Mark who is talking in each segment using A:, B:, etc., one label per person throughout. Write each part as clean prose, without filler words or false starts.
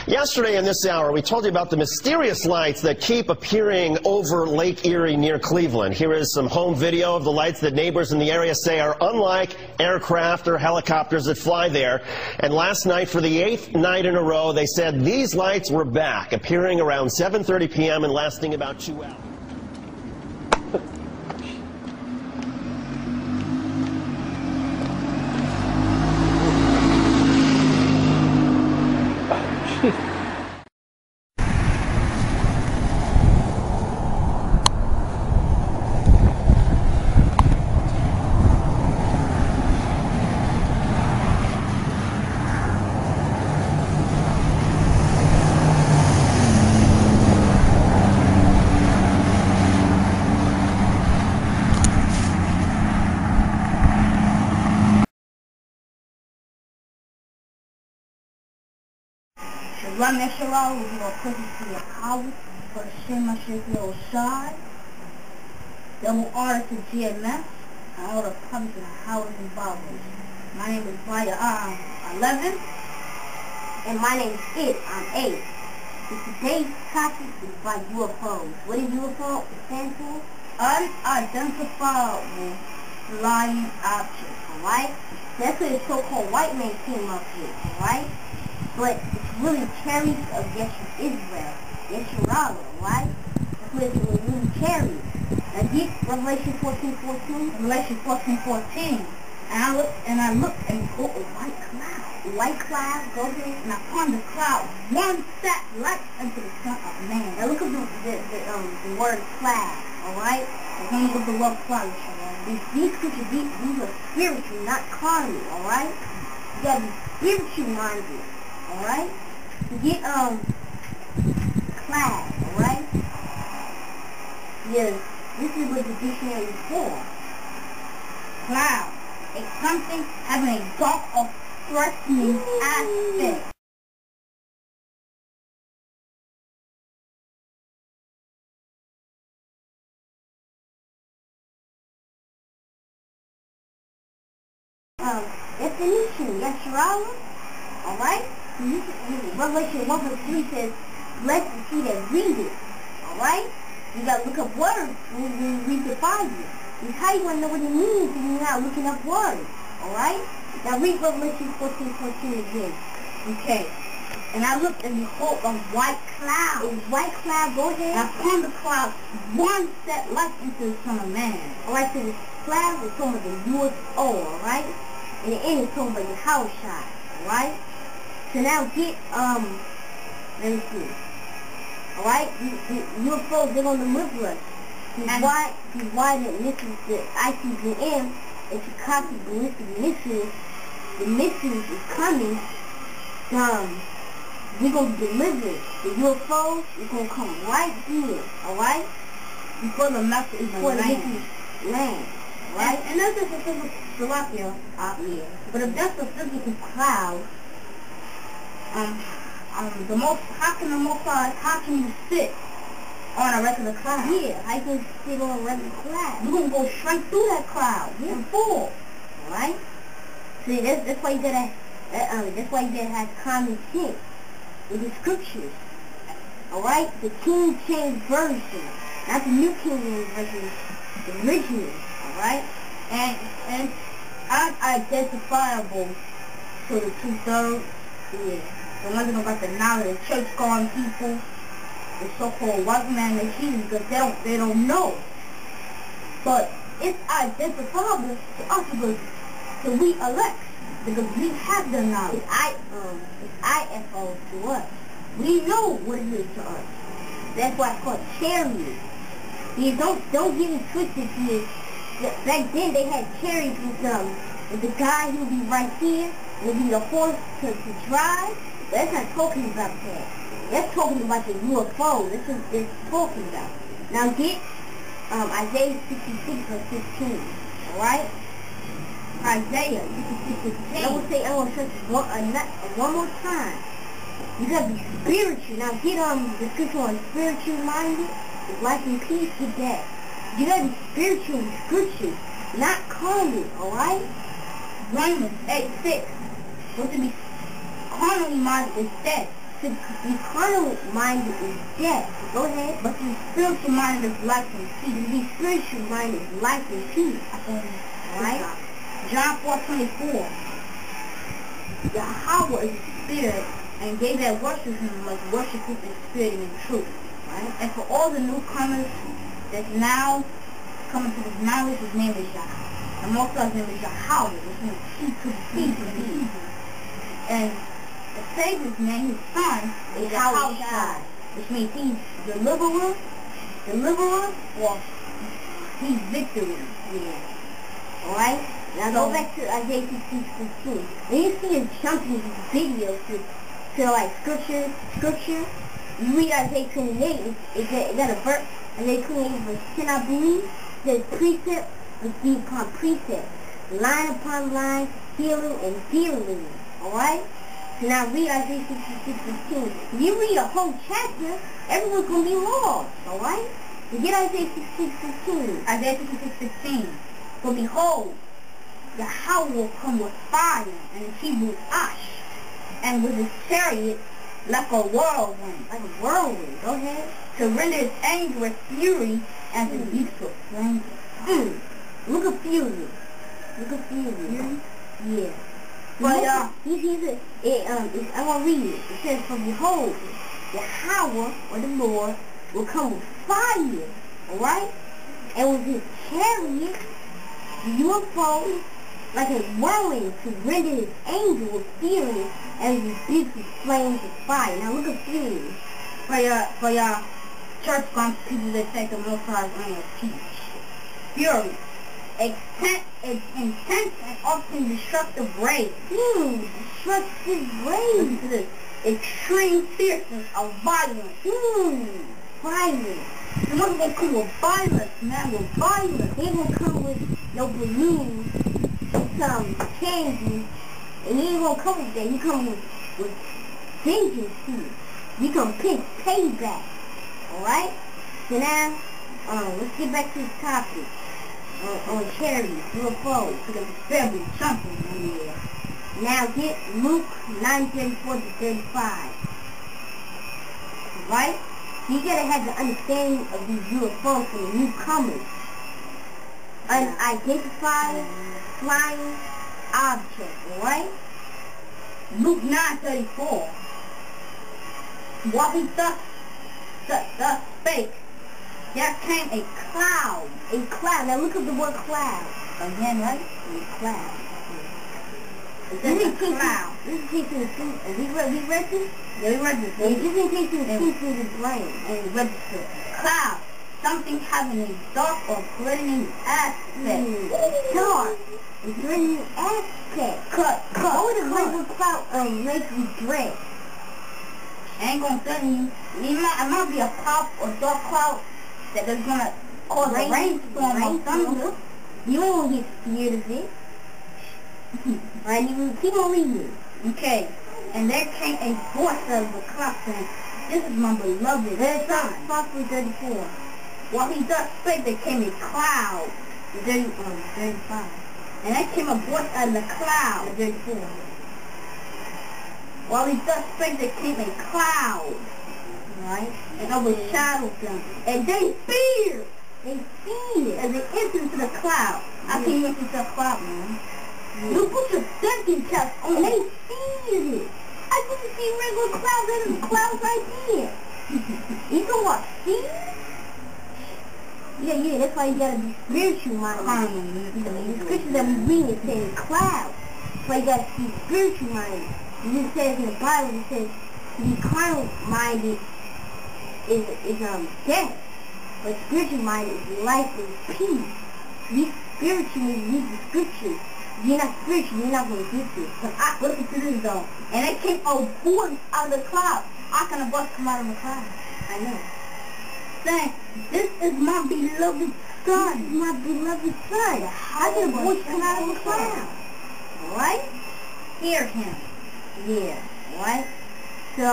A: Yesterday in this hour, we told you about the mysterious lights that keep appearing over Lake Erie near Cleveland. Here is some home video of the lights that neighbors in the area say are unlike aircraft or helicopters that fly there. And last night, for the 8th night in a row, they said these lights were back, appearing around 7:30 p.m. and lasting about 2 hours.
B: Run that shit out, we're gonna put it to your house, put a shim on your little side. Double R to GMS, and all the public and house involved. My name is Maya, I'm 11. And my name is Id, I'm 8. And today's topic is about UFOs. What is UFO? It stands for Unidentifiable Flying Objects, alright? That's what the so-called white man came up with, alright? But it's really Chariots of Israel, Yeshurala, right? That's what it's really Chariots. Now get Revelation 14:14, Revelation 14:14, and I look and go a white cloud. The white cloud goes in, and upon the cloud, one sat right unto the Son of Man. Now look at the word cloud, all right? And then look at the word cloud. These creatures, these are spiritual, not carnal, all right? You gotta be spiritual minded. Alright? To get, cloud, alright? Yes, this is what the dictionary is for. Cloud. It's something having a dark or threatening aspect. Definition, Yeshurala, alright? Revelation 1:3 says, blessed is he that read it. Alright? You gotta look up words when you read the Bible. It's how you wanna know what it means if you're not looking up words. Alright? Now read Revelation 14:14 again. Okay. And I looked and behold a white cloud. A white cloud, go ahead. And upon the cloud, one set like into the Son of Man. Alright, so this cloud is talking about the UFO, alright? And the end is talking about your house shot. Alright? So now get, let me see. Alright? The UFOs, they're going to live with us. The why that misses the ICBM, if you copy ballistic missiles, the missiles is coming, we're going to deliver it. The UFOs is going to come right here, alright? Before the missiles land. Right? And that's just a physical Slovakia out here. But if that's a physical cloud, how can you sit on a regular cloud? Yeah, how can you sit on a regular cloud? You're gonna go straight through that cloud. Yeah, fall. Alright? See, that's why you gotta have common sense with the scriptures. Alright? The King James Version, not the New King James Version, the original. Alright? And unidentifiable to the 2/3. Yeah. The ones about the knowledge of church-going people, the so-called white man they heathen, because they don't know. But it's identifiable to us because we elect, because we have the knowledge. It's IFO to us. We know what it is to us. That's why it's called Chariots. You don't get it twisted here. Back then they had chariots with the guy who would be right here, would be the horse to drive. That's not talking about that. That's talking about the UFO. This is what they're talking about. Now get Isaiah 66:15. Alright? Isaiah 66:15. I will say one more time. You gotta be spiritual. Now get the scripture on spiritual minded. Life and peace, get that. You gotta be spiritual with scripture, not carnal, alright? Romans 8:6. Supposed to be carnally minded instead.
C: The carnal mind is death. Go ahead.
B: But the spiritual mind is life and peace.
C: The spiritual mind is life and peace. Right?
B: John 4:24. Yahweh is a spirit, and they that worship him must worship him in spirit and in truth. Right? And for all the newcomers that's now coming to this knowledge, his name is Yah. And most of his name is Yahweh, which means he could be in Hebrew. And the Savior's name, his son, is Yahweh, which means he's deliverer, or he's victory.
C: Yeah. Alright? Now go back to Isaiah 66:15. When you see us jumping these videos to like scripture, you read Isaiah 28, it got a verse, Isaiah 28 verse 10, I believe, says precept must upon precept, line upon line, healing and dealing. Alright? So now read Isaiah 66:15. If you read a whole chapter, everyone's going to be lost. Alright? So get Isaiah 66:15.
B: Isaiah 66:15. For behold, Yahweh will come with fire, and his Hebrew ash, and with his chariot like a whirlwind.
C: Like a whirlwind. Go ahead.
B: To render his anger with fury and his beast with flame.
C: Look at fury. Look at fury. Yeah.
B: But
C: I want to read it. It says, for behold, Yahweh, or the Lord, will come with fire. Alright? And with his chariot, the UFO, like a whirlwind, to render his anger with fury and his beast with flames of fire. Now look at fury.
B: For your church-going people that say the Most High's reign of peace. Fury. Intense and often destructive rage.
C: Destructive rage.
B: Extreme fierceness of violence.
C: Violence.
B: And what they call with violence, man, with violence.
C: They will come with no balloons and some candy. And he ain't gonna come with that. He come with vengeance too. You can pick payback. Alright? So now, let's get back to the topic. On chariots, UFOs, because it's very something in there. Now get Luke 9:34-35. Right? You gotta have the understanding of these UFOs for the newcomers. Unidentified flying object, alright?
B: Luke 9:34. What he thus spake, there came a cloud.
C: A cloud. Now look at the word cloud.
B: Again, right?
C: A cloud.
B: It says a cloud.
C: This is taking the truth. And we read this?
B: Yeah, we read this.
C: This isn't taking the truth in the brain.
B: And we read this. Cloud. Something having a dark or glittering aspect.
C: Dark. A glittering aspect.
B: Cut.
C: What would a regular cloud make you dread?
B: I ain't gonna tell you. It might be a pop or dark cloud that is gonna cause a rainstorm or thunder.
C: You ain't gonna get scared of it. Alright, you keep on reading.
B: Okay. And there came a voice out of the cloud saying, this is my beloved son.
C: Possibly 34.
B: While he thus spake, there came a cloud.
C: 35.
B: And there came a voice out of the cloud.
C: 34.
B: While he thus spake, there came a cloud.
C: Right?
B: And overshadowed them. And they feared.
C: They feared.
B: And they entered into the cloud. I can't enter into the cloud, man. You put your thinking test on.
C: And they feared it. I didn't see regular clouds. There's clouds right here. You know what? See? Yeah, that's why you gotta be spiritual minded. The scriptures that we read is saying clouds. That's why you gotta be spiritual minded. It says in the Bible, it says to be carnal minded is death. But spiritual minded is life and peace. Be spiritual when you read the scriptures. If you're not spiritual, you're not gonna get this.
B: But I listen to this though. And it came a voice out of the cloud. How can a voice come out of the cloud?
C: I know.
B: Saying, this is my beloved son.
C: This is my beloved son. How can a voice come out of the cloud? Alright?
B: Hear him.
C: Yeah, alright? So,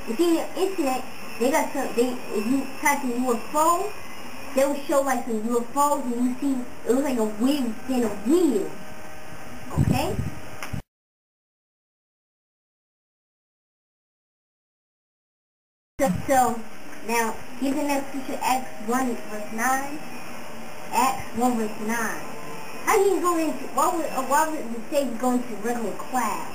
C: if you on the internet, they got some, if you type in UFO, they will show like some UFOs and you see, it looks like a wheel within a wheel. Okay? So now, here's the next scripture, Acts 1 verse 9. Acts 1 verse 9. How you go into, why would the Savior go into regular cloud?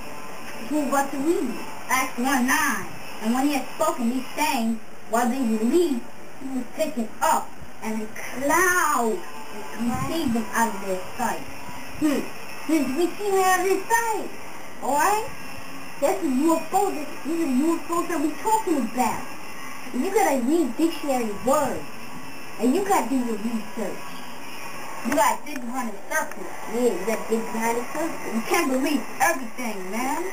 C: He's about to read it.
B: Acts 1:9. And when he had spoken these things, while they believed, he was taken up, and a cloud received them out of their sight.
C: We see him out of his sight. Alright? That's a UFO. These are UFOs that we're talking about. And you gotta read dictionary words. And you gotta do your research.
B: You gotta dig behind the surface.
C: Yeah, you gotta dig behind the surface.
B: You can't believe everything, man.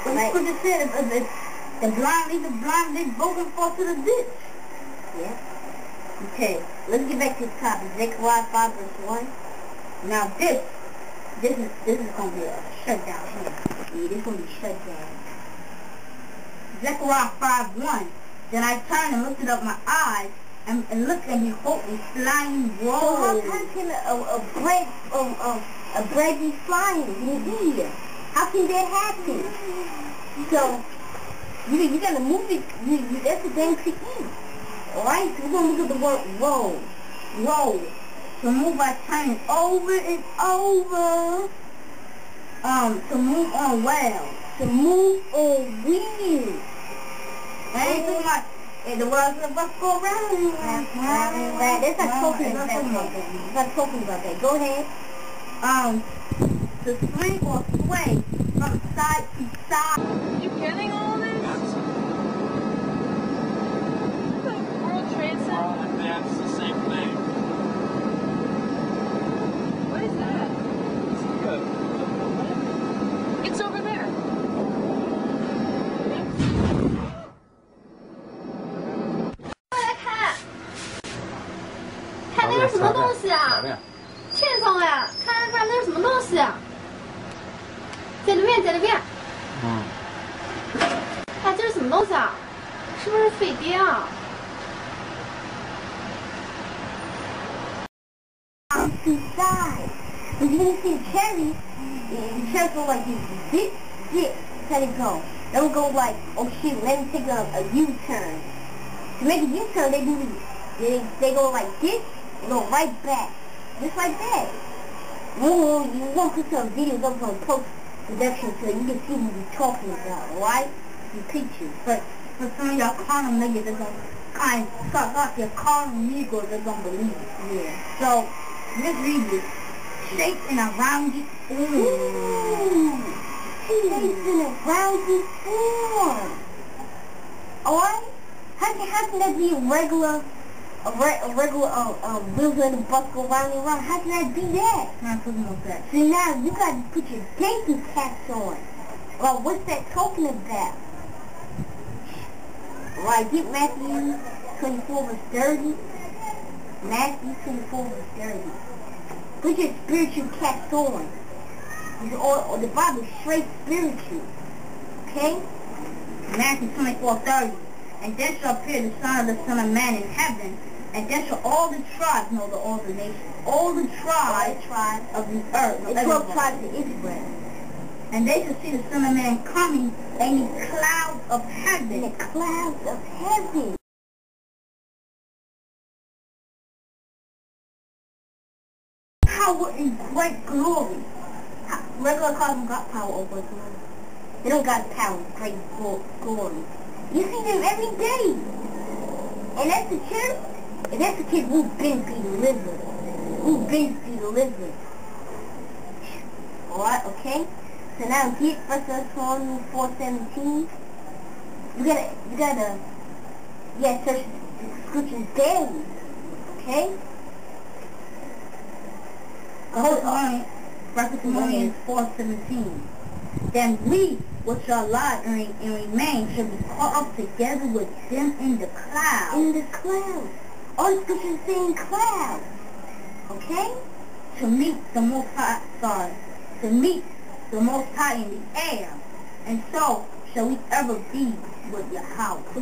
B: But
C: Like,
B: what you said, if the blind lead the blind, they both can fall to the ditch.
C: yeah. Okay, let's get back to the topic. Zechariah 5 verse 1.
B: Now this is gonna be a shutdown here.
C: Yeah, this is gonna be shut down.
B: Zechariah 5:1. Then I turned and lifted up my eyes and looked, and behold, a flying roll.
C: So how can a bread be flying in the air? How can that happen? So you gotta move it. That's a damn trick. Alright, so we're gonna look at the word roll.
B: Roll. To move by turning over and over. To move on well.
C: To move on wheels.
B: I ain't talking about the world's gonna bus go around and
C: Right. That's not talking about that. That's not talking about that. Go ahead.
B: To swing or sway from side to side.
D: Are you getting all this? The World Trade Center?
E: That's the same thing.
D: What is that?
E: It's
D: It's over there. 快来看，看那是什么东西啊？天上呀，看那是什么东西啊？在里面，在里面。哎，这是什么东西啊？是不是飞碟啊？
C: Inside. If you see the cherries, the cherries go like this. Zip. Let it go. They don't go like, oh shit, let me take a U-turn. To make a U-turn, they do this. They go like this, and go right back. Just like that. You won't put some videos up on post-production so you can see what we're talking about, alright? The pictures.
B: But for some of y'all carnal niggas that don't suck up your carnal Negroes that don't believe it.
C: Yeah.
B: So, let's read this. Shaped in a rounded form.
C: Shaped in a rounded form. Alright? How can that be a regular wheels on the bus go round and round? How can that be that?
B: Not talking about that.
C: See now, you gotta put your thinking caps on. Well, what's that talking about? Right, get Matthew 24 verse 30. Matthew 24 verse 30. Put your spiritual caps on. Or the Bible is straight spiritual. Okay?
B: Matthew 24:30. And then shall appear the Son of the Son of Man in heaven, and then shall all the tribes know all the nations, all the tribes of the earth.
C: The 12 tribes of Israel.
B: And they shall see the Son of Man coming in the clouds of heaven.
C: In the clouds of heaven.
B: Power and great glory.
C: Regular cars don't got power over glory. They don't got power and great glory. You see them every day. And that's the church. And that's the kid who's been delivered. Who's been delivered. Alright, okay? So now get 1 Thessalonians 4:17. You gotta search the scriptures daily. Okay?
B: 1 Thessalonians 4:17. Then we, which are alive and remain, shall be caught up together with them in the clouds.
C: In the clouds. All the scriptures say in clouds. Okay?
B: To meet the Most High, to meet the Most High in the air. And so shall we ever be with Yahweh.